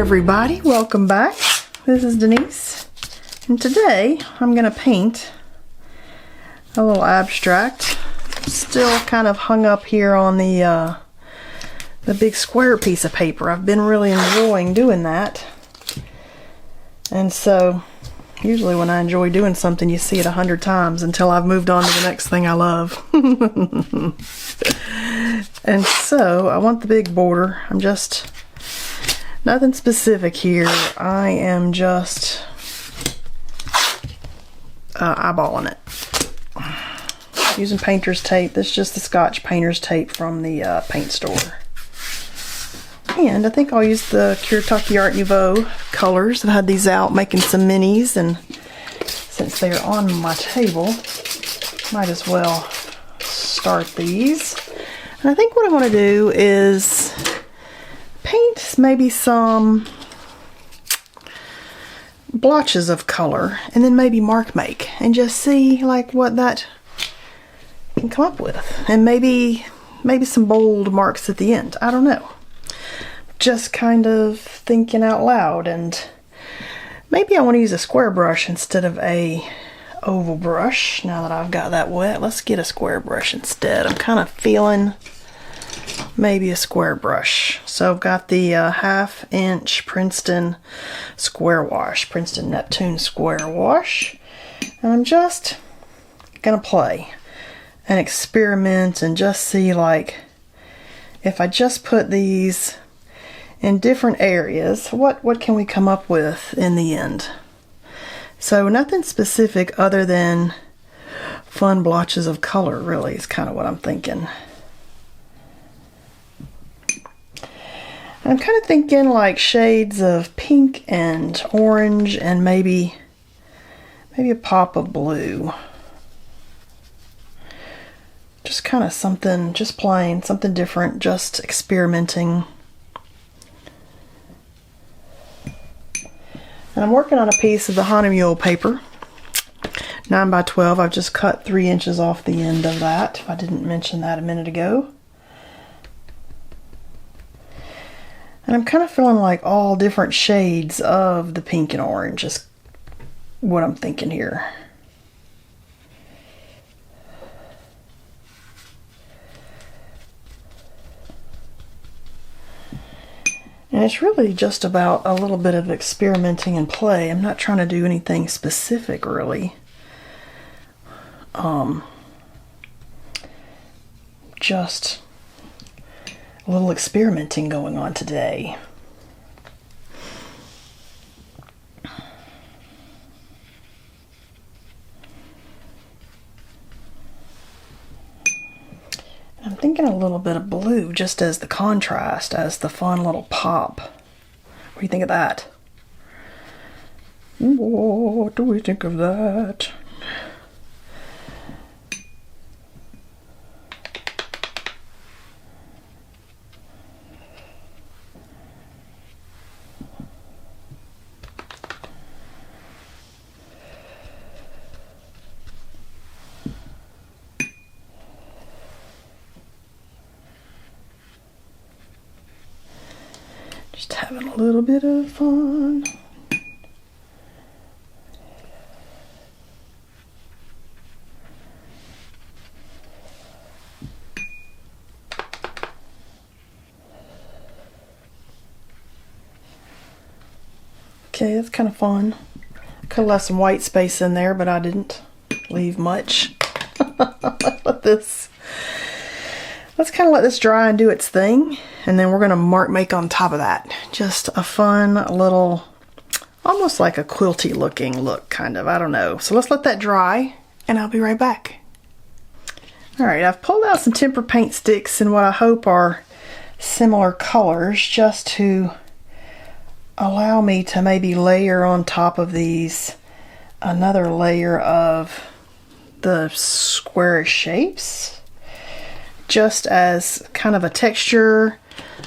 everybody, welcome back. This is Denise, and today I'm going to paint a little abstract. Still kind of hung up here on the big square piece of paper. I've been really enjoying doing that, and so usually when I enjoy doing something, you see it 100 times until I've moved on to the next thing I love. And so I want the big border. I'm just nothing specific here. I am just eyeballing it. Using painter's tape. This is just the Scotch painter's tape from the paint store. And I think I'll use the Kuretake Art Nouveau colors. I've had these out making some minis, and since they're on my table, might as well start these. And I think what I want to do is paint maybe some blotches of color and then maybe mark make and just see like what that can come up with, and maybe some bold marks at the end. I don't know, just kind of thinking out loud. And maybe I want to use a square brush instead of a oval brush. Now that I've got that wet, let's get a square brush instead. I'm kind of feeling maybe a square brush. So I've got the 1/2 inch Princeton square wash, Princeton Neptune square wash, and I'm just gonna play and experiment and just see, like, if I just put these in different areas, what can we come up with in the end. So nothing specific other than fun blotches of color, really, is kind of what I'm thinking. I'm kind of thinking like shades of pink and orange and maybe a pop of blue. Just kind of something, just plain, something different, just experimenting. And I'm working on a piece of the Hahnemuhle paper, 9 by 12. I've just cut 3 inches off the end of that. I didn't mention that a minute ago. And I'm kind of feeling like all different shades of the pink and orange is what I'm thinking here. And it's really just about a little bit of experimenting and play. I'm not trying to do anything specific, really. Just a little experimenting going on today. I'm thinking a little bit of blue just as the contrast, as the fun little pop. What do you think of that? What do we think of that? Just having a little bit of fun. Okay, that's kind of fun. I could have left some white space in there, but I didn't leave much. Let's kind of let this dry and do its thing, and then we're going to mark make on top of that. Just a fun little, almost like a quilty looking look, kind of. I don't know. So let's let that dry, and I'll be right back. Alright, I've pulled out some tempera paint sticks in what I hope are similar colors, just to allow me to maybe layer on top of these another layer of the squarish shapes, just as kind of a texture,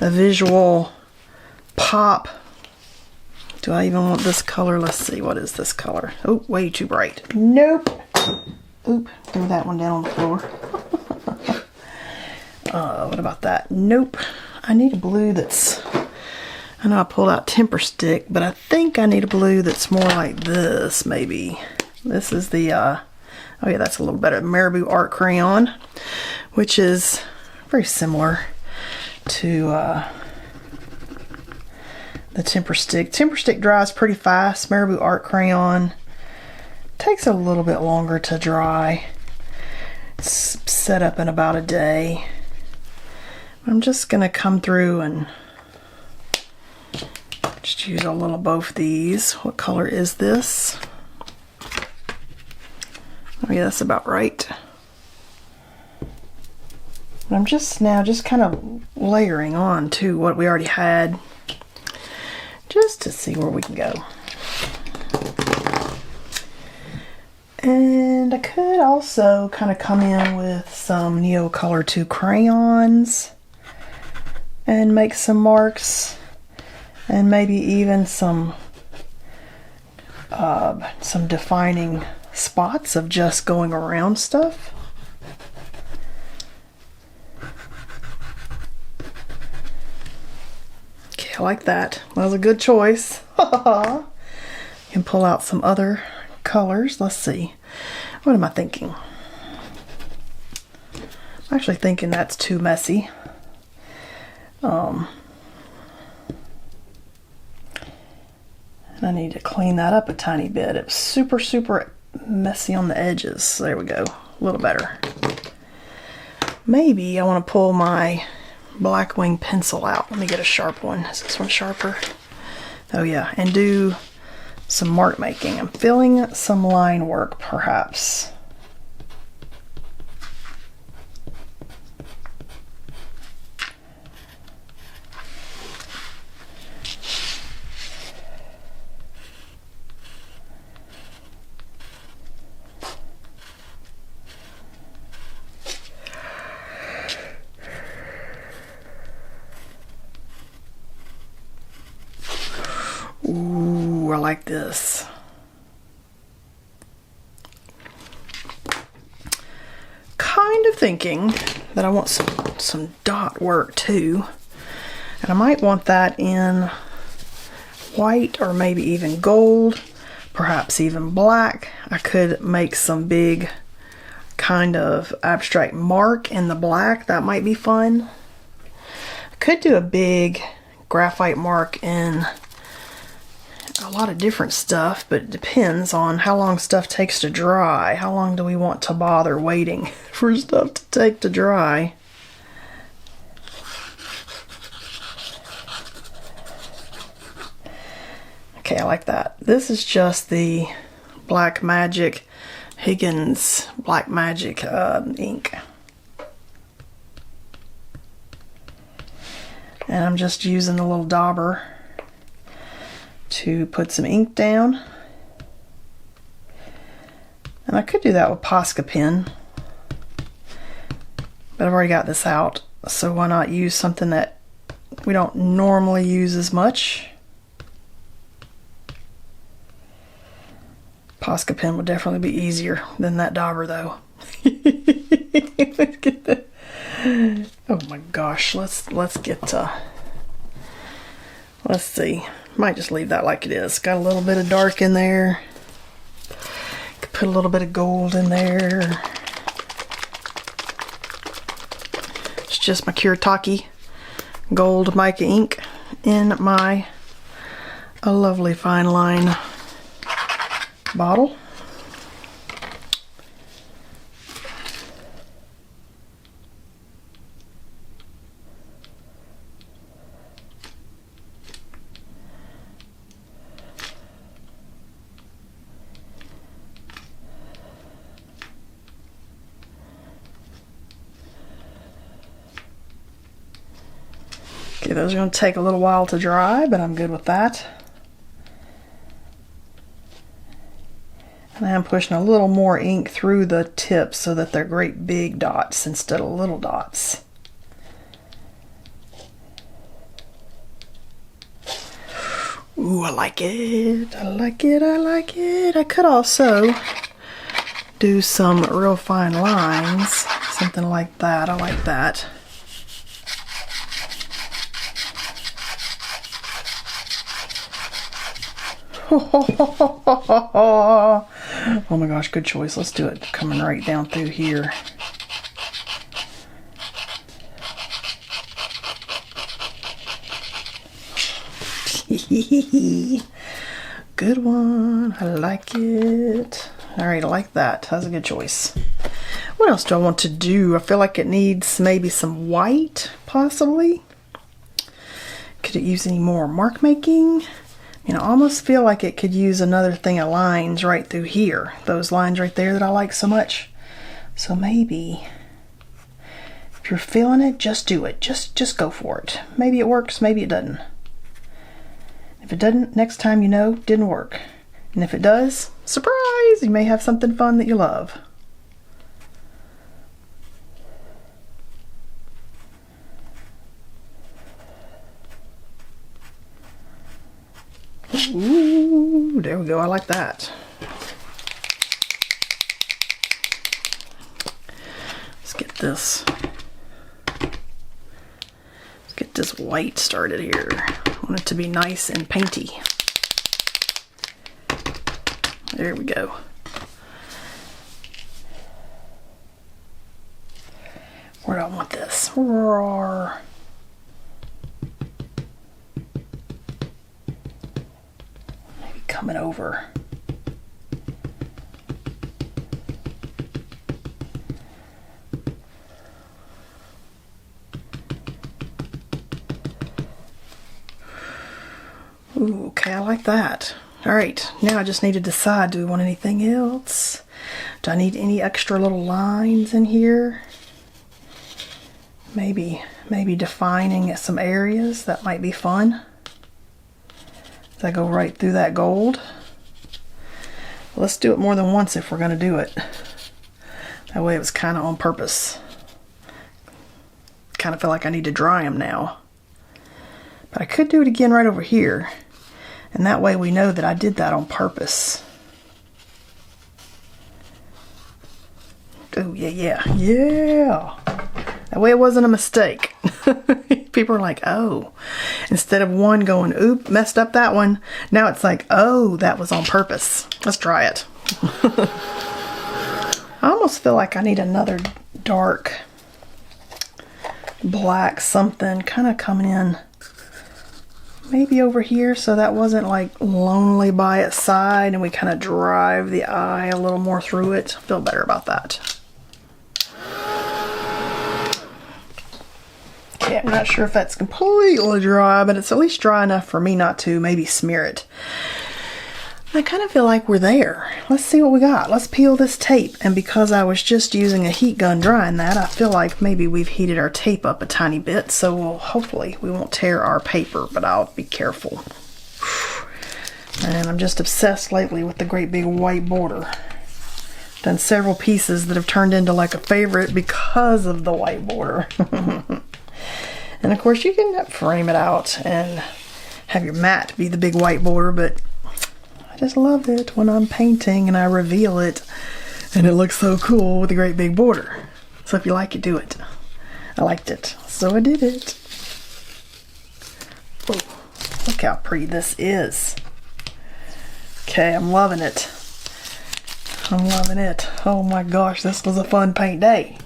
a visual pop. Do I even want this color? Let's see, what is this color? Oh, way too bright. Nope. Oop, threw that one down on the floor. What about that? Nope. I need a blue that's I know I pulled out Temper Stick, but I think I need a blue that's more like this, maybe. This is the, oh yeah, that's a little better. Marabou Art Crayon, which is very similar to the Temper Stick. Temper Stick dries pretty fast. Marabou Art Crayon takes a little bit longer to dry. It's set up in about a day. I'm just going to come through and just use a little of both these. What color is this? Oh yeah, that's about right. And I'm just now kind of layering on to what we already had, just to see where we can go. And I could also kind of come in with some Neocolor II crayons and make some marks, and maybe even some defining spots of just going around stuff. Okay, I like that. That was a good choice. You can pull out some other colors. Let's see. What am I thinking? I'm actually thinking that's too messy. And I need to clean that up a tiny bit. It was super messy on the edges. There we go. A little better. Maybe I want to pull my Blackwing pencil out. Let me get a sharp one. Is this one sharper? Oh yeah. And do some mark making. I'm feeling some line work perhaps. Ooh, I like this. Kind of thinking that I want some dot work too. And I might want that in white or maybe even gold, perhaps even black. I could make some big kind of abstract mark in the black. That might be fun. I could do a big graphite mark in a lot of different stuff, but it depends on how long stuff takes to dry. How long do we want to bother waiting for stuff to take to dry? Okay, I like that. This is just the Black Magic Higgins Black Magic ink. And I'm just using the little dauber to put some ink down. And I could do that with Posca pen, but I've already got this out, so why not use something that we don't normally use as much. Posca pen would definitely be easier than that dauber though. Let's get the, oh my gosh, let's get let's see. Might just leave that like it is. Got a little bit of dark in there. Could put a little bit of gold in there. It's just my Kuretake gold mica ink in my a lovely fine line bottle. Okay, those are going to take a little while to dry, but I'm good with that. And I'm pushing a little more ink through the tips so that they're great big dots instead of little dots. Ooh, I like it. I like it. I like it. I could also do some real fine lines, something like that. I like that. Oh my gosh, good choice. Let's do it coming right down through here. Good one. I like it. All right, I like that. That's a good choice. What else do I want to do? I feel like it needs maybe some white, possibly. Could it use any more mark making? I almost feel like it could use another thing of lines right through here. Those lines right there that I like so much. So maybe, if you're feeling it, just do it. Just go for it. Maybe it works, maybe it doesn't. If it doesn't, next time you know, didn't work. And if it does, surprise! You may have something fun that you love. Ooh, there we go. I like that. Let's get this. Let's get this white started here. I want it to be nice and painty. There we go. Where do I want this? Roar. Coming over. Ooh, okay, I like that. All right, now I just need to decide, do we want anything else? Do I need any extra little lines in here? Maybe defining some areas, that might be fun. I go right through that gold. Let's do it more than once if we're going to do it. That way it was kind of on purpose. Kind of feel like I need to dry them now. But I could do it again right over here. And that way we know that I did that on purpose. Oh, yeah. That way it wasn't a mistake. People are like, oh, instead of one going, oop, messed up that one. Now it's like, oh, that was on purpose. Let's try it. I almost feel like I need another dark black something kind of coming in. Maybe over here so that wasn't like lonely by its side and we kind of drive the eye a little more through it. I feel better about that. Okay, I'm not sure if that's completely dry, but it's at least dry enough for me not to maybe smear it. I kind of feel like we're there. Let's see what we got. Let's peel this tape. And because I was just using a heat gun drying that, I feel like maybe we've heated our tape up a tiny bit. So hopefully we won't tear our paper, but I'll be careful. And I'm just obsessed lately with the great big white border. Done several pieces that have turned into like a favorite because of the white border. And of course you can frame it out and have your mat be the big white border, but I just love it when I'm painting and I reveal it and it looks so cool with a great big border. So if you like it, do it. I liked it, so I did it. Oh, look how pretty this is. Okay, I'm loving it. I'm loving it. Oh my gosh, this was a fun paint day.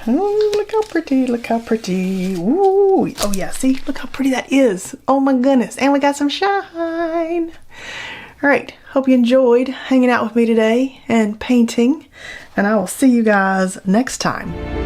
Oh, look how pretty, look how pretty. Ooh, oh yeah, see, look how pretty that is. Oh my goodness, and we got some shine. All right, hope you enjoyed hanging out with me today and painting, and I will see you guys next time.